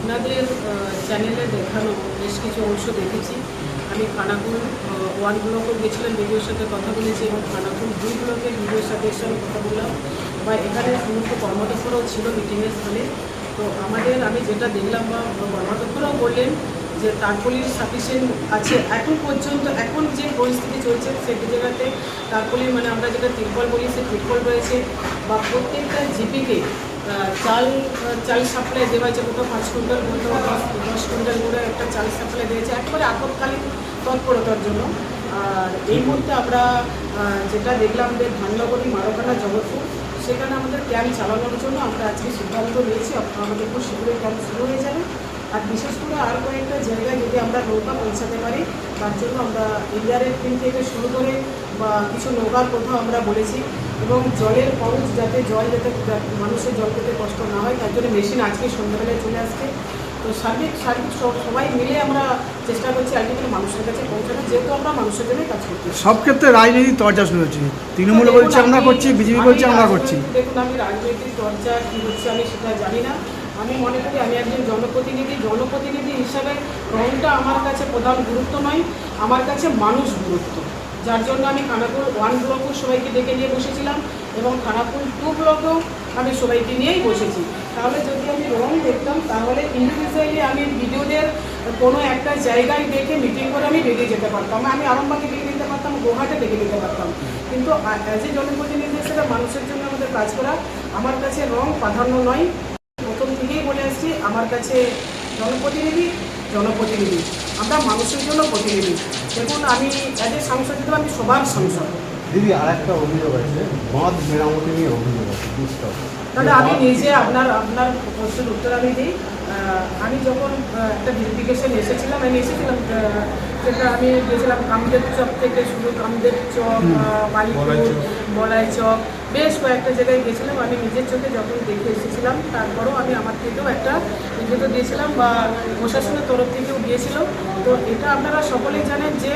আপনাদের চ্যানেলে দেখানো বেশ কিছু অংশ দেখেছি। আমি খানাকুল 1 ব্লকও গেছিলাম, ভিডিওর সাথে কথা বলেছি এবং খানাকুল 2 ব্লকের ভিডিওর সাথে কথা বললাম বা এখানে সমস্ত কর্মদক্ষরাও ছিল মিটিংয়ের স্থানে। তো আমি যেটা দেখলাম বা কর্মদক্ষরাও বললেন যে তারপলির সাফিসিয়েন্ট আছে এখন পর্যন্ত। এখন যে পরিস্থিতি চলছে সেই জায়গাতে তারপলি মানে আমরা যেটা তিরপল বলি সে তিরপল রয়েছে বা প্রত্যেকটা জিপিকে চাল সাপ্লাই দেওয়া হয়েছে। কোথাও 5 কুইন্টাল, কোথাও 10 কুইন্টাল করে একটা চাল সাপ্লাই দিয়েছে একবারে আপৎকালীন তৎপরতার জন্য। আর এই মুহূর্তে আমরা যেটা দেখলাম যে ধাননগরী, মারকানা, জগৎপুর সেখানে আমাদের ক্যাম্প চালানোর জন্য আমরা আজকে সিদ্ধান্ত নিয়েছি। আমাদের খুব শীঘ্রই ক্যাম্প শুরু হয়ে যাবে। আর বিশেষ করে আর কয়েকটা জায়গায় যদি আমরা নৌকা পৌঁছাতে পারি তার জন্য আমরা ইন্ডিয়ারের টিম থেকে শুরু করে বা কিছু নৌকার কোথাও আমরা বলেছি এবং জলের খরচ যাতে মানুষের জল পেতে কষ্ট না হয় তার জন্য মেশিন আজকে সন্ধ্যাবেলায় চলে আসছে। তো সার্বিক সবাই মিলে আমরা চেষ্টা করছি আলটিমেটলি মানুষের কাছে পৌঁছানো, যেহেতু আমরা মানুষের জন্যই কাজ করছি। সব ক্ষেত্রে রাজনৈতিক তরজা শুরু হচ্ছে, তৃণমূল বলছে আমরা করছি, বিজেপি বলছে আমরা করছি। দেখুন, আমি রাজনৈতিক চর্চা কী হচ্ছে আমি সেটা জানি না। আমি মনে করি আমি একজন জনপ্রতিনিধি হিসাবে রংটা আমার কাছে প্রধান গুরুত্ব নয়, আমার কাছে মানুষ গুরুত্ব। যার জন্য আমি খানাকুল 1 ব্লকও সবাইকে ডেকে নিয়ে বসেছিলাম এবং খানাকুল 2 ব্লকেও আমি সবাইকে নিয়েই বসেছি। তাহলে যদি আমি রং দেখতাম তাহলে ইন্ডিভিজুয়ালি আমি ভিডিওদের কোনো একটা জায়গায় দেখে মিটিং করে আমি বেরিয়ে যেতে পারতাম। আমি আরামবাগে ডেকে নিতে পারতাম, গোহাটে ডেকে নিতে পারতাম, কিন্তু অ্যাজ এ জনপ্রতিনিধি হিসেবে মানুষের জন্য আমাদের কাজ করা আমার কাছে রং প্রাধান্য নয়। প্রথম থেকেই বলে আসছি আমার কাছে জনপ্রতিনিধি আমরা মানুষের জন্য প্রতিনিধি। দেখুন, আমি অ্যাজ এ সাংসদ হিসেবে আমি সবার সাংসদ। দিদি, আর একটা অভিযোগ আছে, বাঁধ মেরামতি নিয়ে অভিযোগ আছে। তাহলে আমি নিজে আপনার প্রশ্নের উত্তর আমি দিই। আমি যখন একটা ভেরিফিকেশন এসেছিলাম সেটা আমি গেছিলাম কামদেব চক থেকে শুরু, কামদেব চক, বালিপুর, বলাই চক, বেশ কয়েকটা জায়গায় গেছিলাম। আমি নিজের চোখে যখন দেখে এসেছিলাম তারপরেও আমি আমার থেকেও একটা ইঙ্গিত দিয়েছিলাম বা প্রশাসনের তরফ থেকেও দিয়েছিল। তো এটা আপনারা সকলেই জানেন যে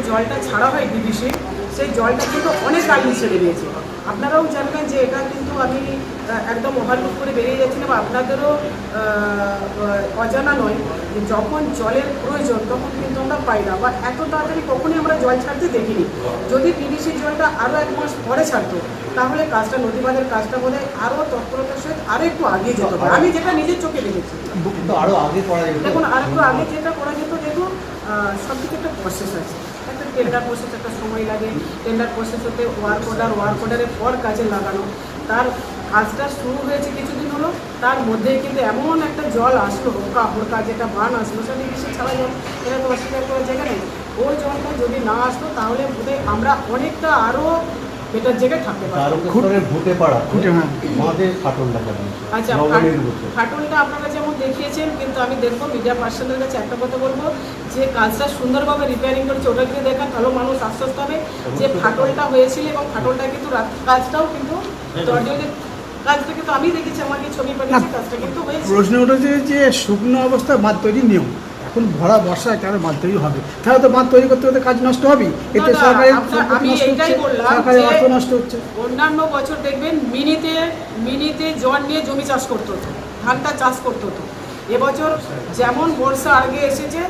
জলটা ছাড়া হয় ডিবিসি, সেই জলটা কিন্তু অনেক আগে ছেড়ে দিয়েছে। আপনারাও জানবেন যে এটা কিন্তু আমি একদম ওভারলুক করে বেরিয়ে যাচ্ছি না বা আপনাদেরও অজানা নয় যে যখন জলের প্রয়োজন তখন কিন্তু আমরা পাই না বা এত তাড়াতাড়ি কখনই আমরা জল ছাড়তে দেখিনি। যদি পিডিসির জলটা আরও 1 মাস পরে ছাড়তো তাহলে কাজটা, নদীবাঁধের কাজটা বোধ হয় আরও তৎপরতার সহিত আরও একটু আগে যেত। আমি যেটা নিজের চোখে দেখেছি। আরও আগে করা যেত। দেখুন, আর একটু আগে যেটা করা যেত, দেখুন সব কিছু একটা প্রসেস আছে। একটা টেন্ডার প্রসেস, একটা সময় লাগে। টেন্ডার প্রসেস হতে ওয়ার্ক অর্ডারের পর কাজে লাগানো। তার কাজটা শুরু হয়েছে কিছুদিন হলো, তার মধ্যে কিন্তু এমন একটা জল আসলো, হোকা যেটা বান আসলো, সেটা বেশি ছাড়া জল, এটা তো অস্বীকার করার জায়গা নেই। ওই জলটা যদি না আসতো তাহলে বোধহয় আমরা অনেকটা আরও বেটার জায়গায় থাকতে পারতাম। আচ্ছা, ফাটলটা আপনারা যেমন দেখিয়েছেন, কিন্তু আমি দেখবো মিডিয়া পার্সনের কাছে একটা কথা বলবো যে কাজটা সুন্দরভাবে রিপেয়ারিং করেছে, ওটা দিয়ে দেখা তাহলে মানুষ আশ্বস্ত হবে যে ফাটলটা হয়েছিল এবং ফাটলটা কিন্তু কাজটাও কিন্তু কাজটা কিন্তু আমি দেখেছি, আমাকে ছবি পাঠিয়েছি, কাজটা কিন্তু হয়েছে। প্রশ্ন উঠেছে যে শুকনো অবস্থায় বাঁধ তৈরির নিয়ম, এখন ভরা বর্ষায় কেন বাঁধ তৈরি হবে? তাহলে তো বাঁধ তৈরি করতে হতে কাজ নষ্ট হবে, এতে সরকারের অর্থ নষ্ট হচ্ছে। অন্যান্য বছর দেখবেন মিনিতে জল নিয়ে জমি চাষ করতে হতো, ধানটা চাষ করতে হতো। এবছর যেমন বর্ষা আগে এসেছে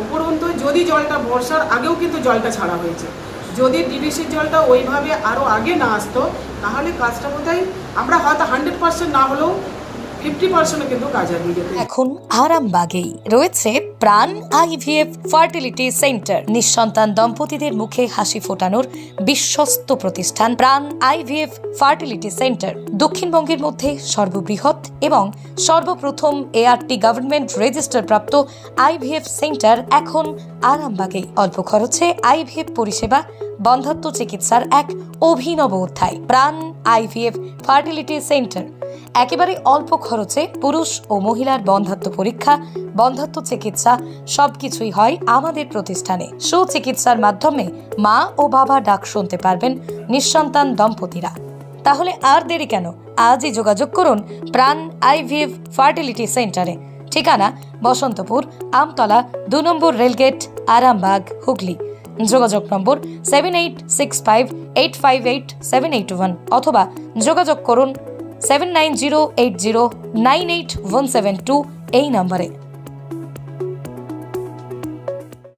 উপরন্তু যদি জলটা বর্ষার আগেও কিন্তু জলটা ছাড়া হয়েছে। যদি ডিবিসির জলটা ওইভাবে আরও আগে না আসতো তাহলে কাজটা বোধহয় আমরা হয়তো 100% না হলেও 50% কিন্তু কাজ এগিয়ে যেত। এখন আরামবাগেই রয়েছে প্রাণ আইভিএফ ফার্টিলিটি সেন্টার। নিঃসন্তান দম্পতিদের মুখে হাসি ফোটানোর বিশ্বস্ত প্রতিষ্ঠান প্রাণ আইভিএফ ফার্টিলিটি সেন্টার। দক্ষিণবঙ্গের মধ্যে সর্ববৃহৎ এবং সর্বপ্রথম এআরটি গভর্নমেন্ট রেজিস্টার প্রাপ্ত আইভিএফ সেন্টার এখন আরামবাগেই। অল্প খরচে আইভিএফ পরিষেবা, বন্ধ্যাত্ব চিকিৎসার এক অভিনব অধ্যায়। প্রাণ আইভিএফ ফার্টিলিটি সেন্টার একেবারে অল্প খরচে পুরুষ ও মহিলার বন্ধ্যাত্ব পরীক্ষা, বন্ধ্যাত্ব চিকিৎসা সবকিছুই হয় আমাদের প্রতিষ্ঠানে। সুচিকিৎসার মাধ্যমে মা ও বাবা ডাক শুনতে পারবেন নিঃসন্তান দম্পতিরা। তাহলে আর দেরি কেন? আজই যোগাযোগ করুন প্রাণ আইভিএফ ফার্টিলিটি সেন্টারে। ঠিকানা বসন্তপুর, আমতলা, 2 নম্বর রেলগেট, আরামবাগ, হুগলি। যোগাযোগ নম্বর 7865858781 অথবা যোগাযোগ করুন 7908098172 এই নম্বরে।